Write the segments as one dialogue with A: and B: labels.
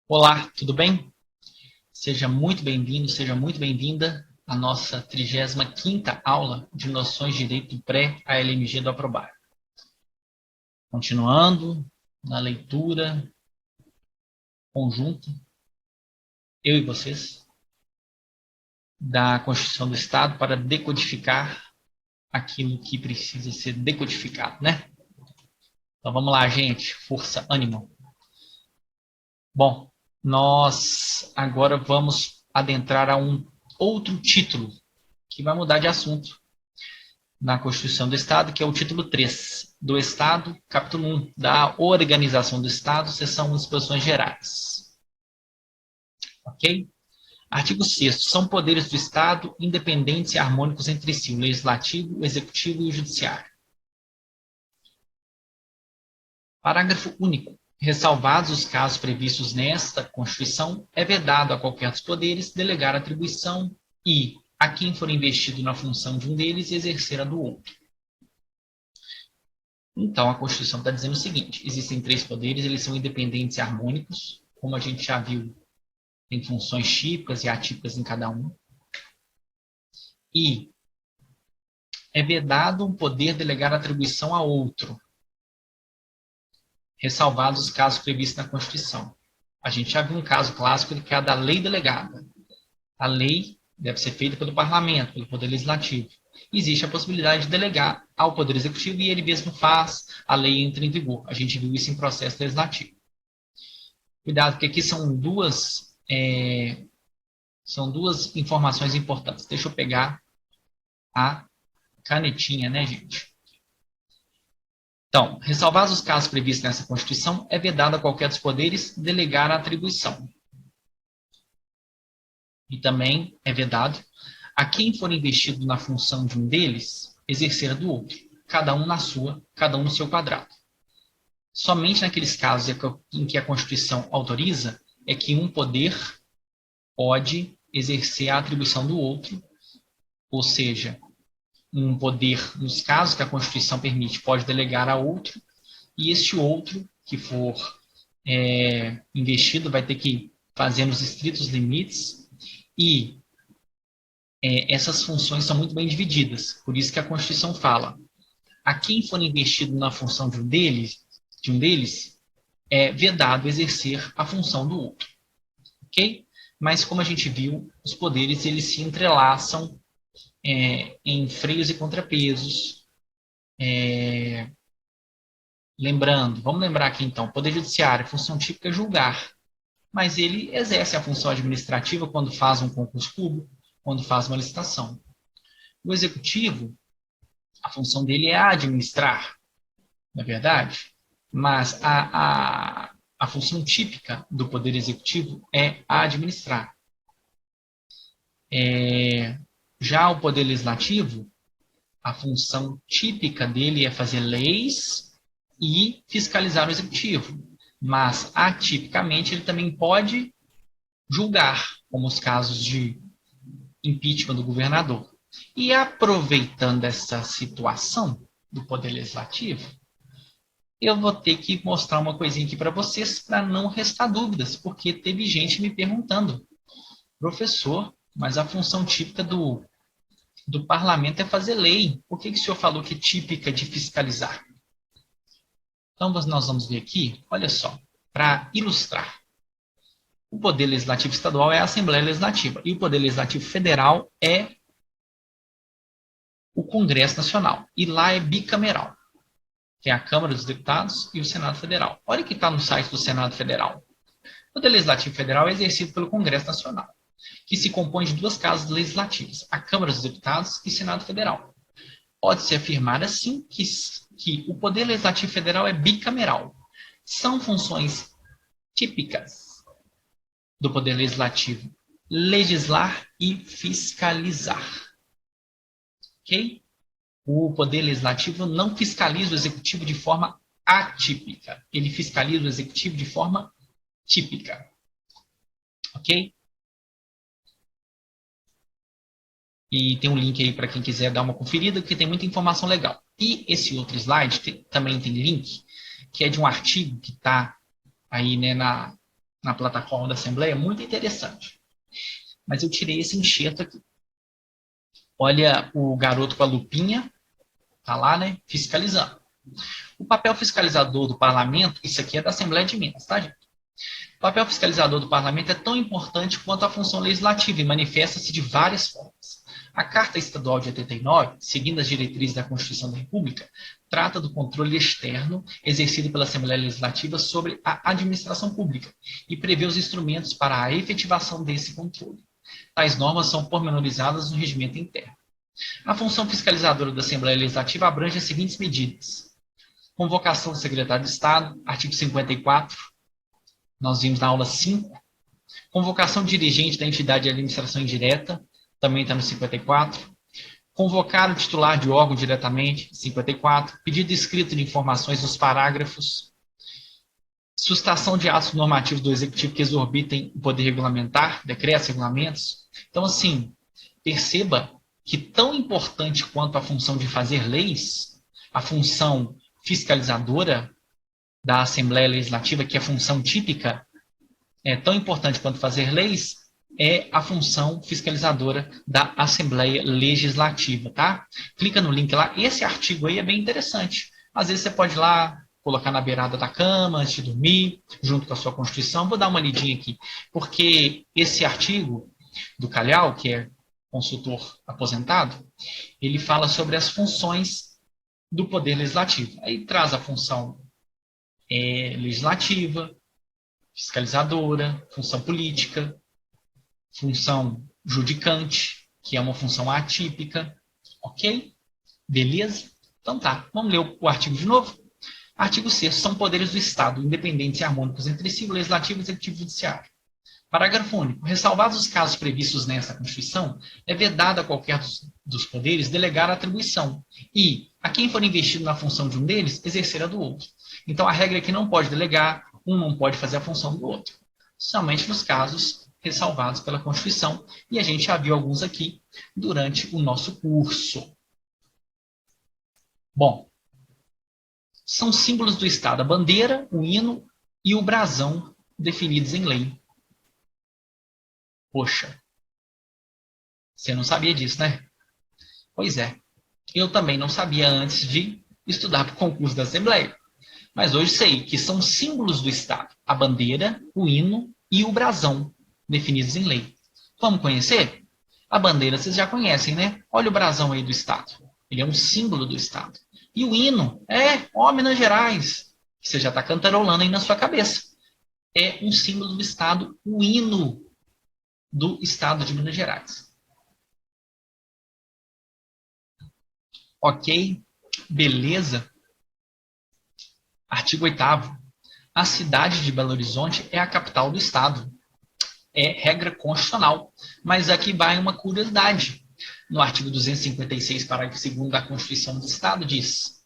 A: Olá, tudo bem? Seja muito bem-vindo, seja muito bem-vinda à nossa 35ª aula de Noções de Direito Pré-ALMG do Aprobar. Continuando na leitura conjunta, eu e vocês, da Constituição do Estado para decodificar aquilo que precisa ser decodificado, né? Então vamos lá, gente, força, ânimo. Bom, nós agora vamos adentrar a um outro título que vai mudar de assunto na Constituição do Estado, que é o título 3 do Estado, capítulo 1, da Organização do Estado, seção Disposições Gerais. Ok? Artigo 6º. São poderes do Estado independentes e harmônicos entre si, o Legislativo, o Executivo e o Judiciário. Parágrafo único. Ressalvados os casos previstos nesta Constituição, é vedado a qualquer dos poderes delegar atribuição e, a quem for investido na função de um deles, exercer a do outro. Então, a Constituição está dizendo o seguinte: existem três poderes, eles são independentes e harmônicos, como a gente já viu, tem funções típicas e atípicas em cada um. E é vedado um poder delegar atribuição a outro, ressalvados os casos previstos na Constituição. A gente já viu um caso clássico que é a da lei delegada. A lei deve ser feita pelo parlamento, pelo poder legislativo. Existe a possibilidade de delegar ao poder executivo e ele mesmo faz, a lei entra em vigor. A gente viu isso em processo legislativo. Cuidado, porque aqui são duas informações importantes. Deixa eu pegar a canetinha, né, gente? Então, ressalvados os casos previstos nessa Constituição, é vedado a qualquer dos poderes delegar a atribuição. E também é vedado a quem for investido na função de um deles, exercer a do outro, cada um na sua, cada um no seu quadrado. Somente naqueles casos em que a Constituição autoriza é que um poder pode exercer a atribuição do outro, ou seja, um poder, nos casos que a Constituição permite, pode delegar a outro, e este outro que for investido vai ter que fazer nos estritos limites, e essas funções são muito bem divididas. Por isso que a Constituição fala: a quem for investido na função de um deles é vedado exercer a função do outro. Ok? Mas, como a gente viu, os poderes eles se entrelaçam em freios e contrapesos. Lembrando, vamos lembrar aqui então, Poder Judiciário, função típica é julgar, mas ele exerce a função administrativa quando faz um concurso público, quando faz uma licitação. O Executivo, a função dele é administrar, não é verdade? Mas a função típica do Poder Executivo é administrar. Já o Poder Legislativo, a função típica dele é fazer leis e fiscalizar o Executivo. Mas, atipicamente, ele também pode julgar, como os casos de impeachment do governador. E aproveitando essa situação do Poder Legislativo, eu vou ter que mostrar uma coisinha aqui para vocês para não restar dúvidas, porque teve gente me perguntando: professor, mas a função típica do parlamento é fazer lei. Por que o senhor falou que é típica de fiscalizar? Então, nós vamos ver aqui, olha só, para ilustrar. O Poder Legislativo Estadual é a Assembleia Legislativa e o Poder Legislativo Federal é o Congresso Nacional. E lá é bicameral. Tem a Câmara dos Deputados e o Senado Federal. Olha o que está no site do Senado Federal. O Poder Legislativo Federal é exercido pelo Congresso Nacional, que se compõe de duas casas legislativas, a Câmara dos Deputados e o Senado Federal. Pode-se afirmar assim que o Poder Legislativo Federal é bicameral. São funções típicas do Poder Legislativo: legislar e fiscalizar. Ok? O Poder Legislativo não fiscaliza o Executivo de forma atípica. Ele fiscaliza o Executivo de forma típica. Ok? E tem um link aí para quem quiser dar uma conferida, que tem muita informação legal. E esse outro slide também tem link, que é de um artigo que está aí, né, na plataforma da Assembleia, muito interessante. Mas eu tirei esse enxerto aqui. Olha o garoto com a lupinha, tá lá, né, fiscalizando. O papel fiscalizador do parlamento, isso aqui é da Assembleia de Minas, tá, gente? O papel fiscalizador do parlamento é tão importante quanto a função legislativa e manifesta-se de várias formas. A Carta Estadual de 89, seguindo as diretrizes da Constituição da República, trata do controle externo exercido pela Assembleia Legislativa sobre a administração pública e prevê os instrumentos para a efetivação desse controle. Tais normas são pormenorizadas no regimento interno. A função fiscalizadora da Assembleia Legislativa abrange as seguintes medidas: convocação do secretário de Estado, artigo 54, nós vimos na aula 5. Convocação de dirigente da entidade de administração indireta, também está no 54. Convocar o titular de órgão diretamente, 54. Pedido escrito de informações nos parágrafos. Sustação de atos normativos do Executivo que exorbitem o poder regulamentar, decretos, regulamentos. Então, assim, perceba que tão importante quanto a função de fazer leis, a função fiscalizadora da Assembleia Legislativa, que é a função típica, é tão importante quanto fazer leis, é a função fiscalizadora da Assembleia Legislativa, tá? Clica no link lá. Esse artigo aí é bem interessante. Às vezes você pode ir lá, colocar na beirada da cama, antes de dormir, junto com a sua Constituição. Vou dar uma lidinha aqui, porque esse artigo do Calhau, que é consultor aposentado, ele fala sobre as funções do Poder Legislativo. Aí traz a função legislativa, fiscalizadora, função política, função judicante, que é uma função atípica, ok? Beleza? Então tá, vamos ler o artigo de novo? Artigo 6º, são poderes do Estado, independentes e harmônicos entre si, o Legislativo, o Executivo e o Judiciário. Parágrafo único. Ressalvados os casos previstos nesta Constituição, é vedado a qualquer dos poderes delegar a atribuição e, a quem for investido na função de um deles, exercer a do outro. Então, a regra é que não pode delegar, um não pode fazer a função do outro. Somente nos casos ressalvados pela Constituição, e a gente já viu alguns aqui durante o nosso curso. Bom, são símbolos do Estado a bandeira, o hino e o brasão definidos em lei. Poxa, você não sabia disso, né? Pois é, eu também não sabia antes de estudar para o concurso da Assembleia. Mas hoje sei que são símbolos do Estado, a bandeira, o hino e o brasão, definidos em lei. Vamos conhecer? A bandeira vocês já conhecem, né? Olha o brasão aí do Estado. Ele é um símbolo do Estado. E o hino Minas Gerais. Você já está cantarolando aí na sua cabeça. É um símbolo do Estado, o hino do Estado de Minas Gerais. Ok? Beleza? Artigo 8º. A cidade de Belo Horizonte é a capital do Estado. É regra constitucional. Mas aqui vai uma curiosidade. No artigo 256, parágrafo 2º da Constituição do Estado, diz: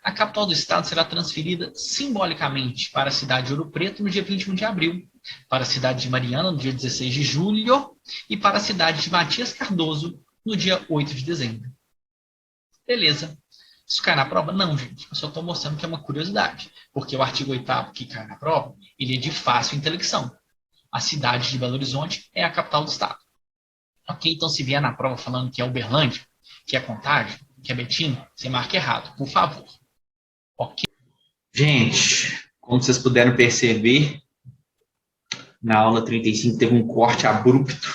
A: a capital do Estado será transferida simbolicamente para a cidade de Ouro Preto no dia 21 de abril, para a cidade de Mariana no dia 16 de julho e para a cidade de Matias Cardoso no dia 8 de dezembro. Beleza. Isso cai na prova? Não, gente. Eu só estou mostrando que é uma curiosidade. Porque o artigo 8º que cai na prova, ele é de fácil intelecção. A cidade de Belo Horizonte é a capital do Estado. Ok? Então, se vier na prova falando que é Uberlândia, que é Contagem, que é Betim, você marca errado, por favor. Ok? Gente, como vocês puderam perceber, na aula 35 teve um corte abrupto.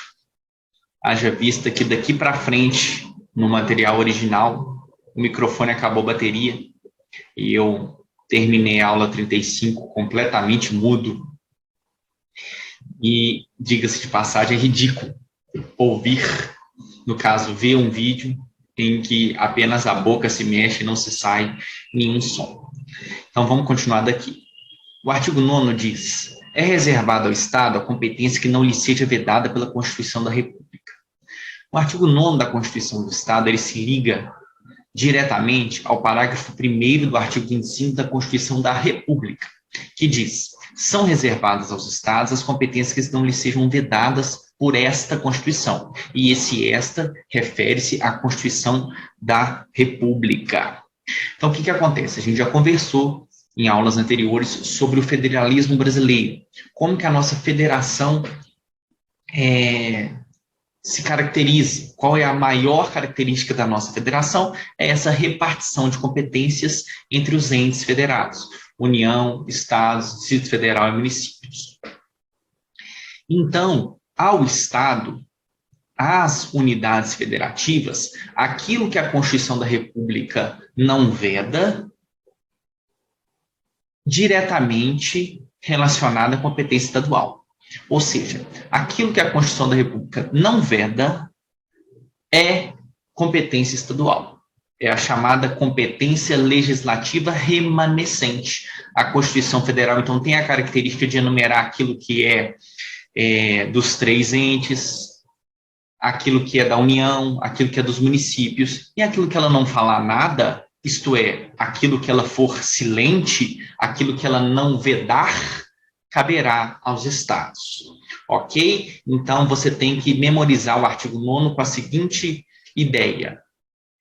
A: Haja vista que daqui para frente, no material original, o microfone acabou a bateria e eu terminei a aula 35 completamente mudo. E, diga-se de passagem, é ridículo ouvir, no caso, ver um vídeo em que apenas a boca se mexe e não se sai nenhum som. Então, vamos continuar daqui. O artigo 9º diz: é reservada ao Estado a competência que não lhe seja vedada pela Constituição da República. O artigo 9º da Constituição do Estado, ele se liga diretamente ao parágrafo 1º do artigo 25 da Constituição da República, que diz: são reservadas aos Estados as competências que não lhes sejam vedadas por esta Constituição. E esta refere-se à Constituição da República. Então, o que acontece? A gente já conversou em aulas anteriores sobre o federalismo brasileiro. Como que a nossa federação se caracteriza? Qual é a maior característica da nossa federação? É essa repartição de competências entre os entes federados, União, Estados, Distrito Federal e municípios. Então, ao Estado, às unidades federativas, aquilo que a Constituição da República não veda, diretamente relacionado à competência estadual. Ou seja, aquilo que a Constituição da República não veda é competência estadual. É a chamada competência legislativa remanescente. A Constituição Federal, então, tem a característica de enumerar aquilo que é dos 3 entes, aquilo que é da União, aquilo que é dos municípios, e aquilo que ela não falar nada, isto é, aquilo que ela for silente, aquilo que ela não vedar, caberá aos estados, ok? Então, você tem que memorizar o artigo 9º com a seguinte ideia: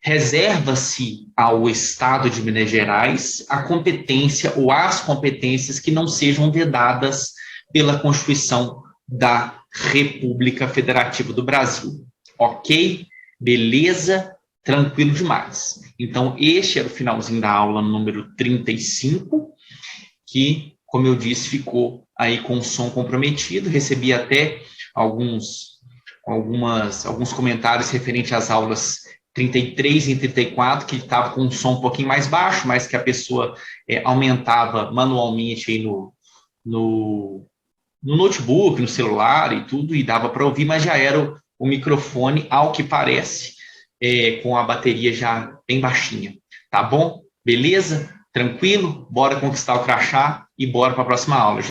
A: reserva-se ao Estado de Minas Gerais a competência ou as competências que não sejam vedadas pela Constituição da República Federativa do Brasil, ok? Beleza? Tranquilo demais. Então, este era o finalzinho da aula número 35, que, como eu disse, ficou aí com o som comprometido. Recebi até alguns comentários referentes às aulas 33 e 34, que estava com um som um pouquinho mais baixo, mas que a pessoa aumentava manualmente aí no notebook, no celular e tudo, e dava para ouvir, mas já era o microfone, ao que parece, com a bateria já bem baixinha. Tá bom? Beleza? Tranquilo? Bora conquistar o crachá e bora para a próxima aula.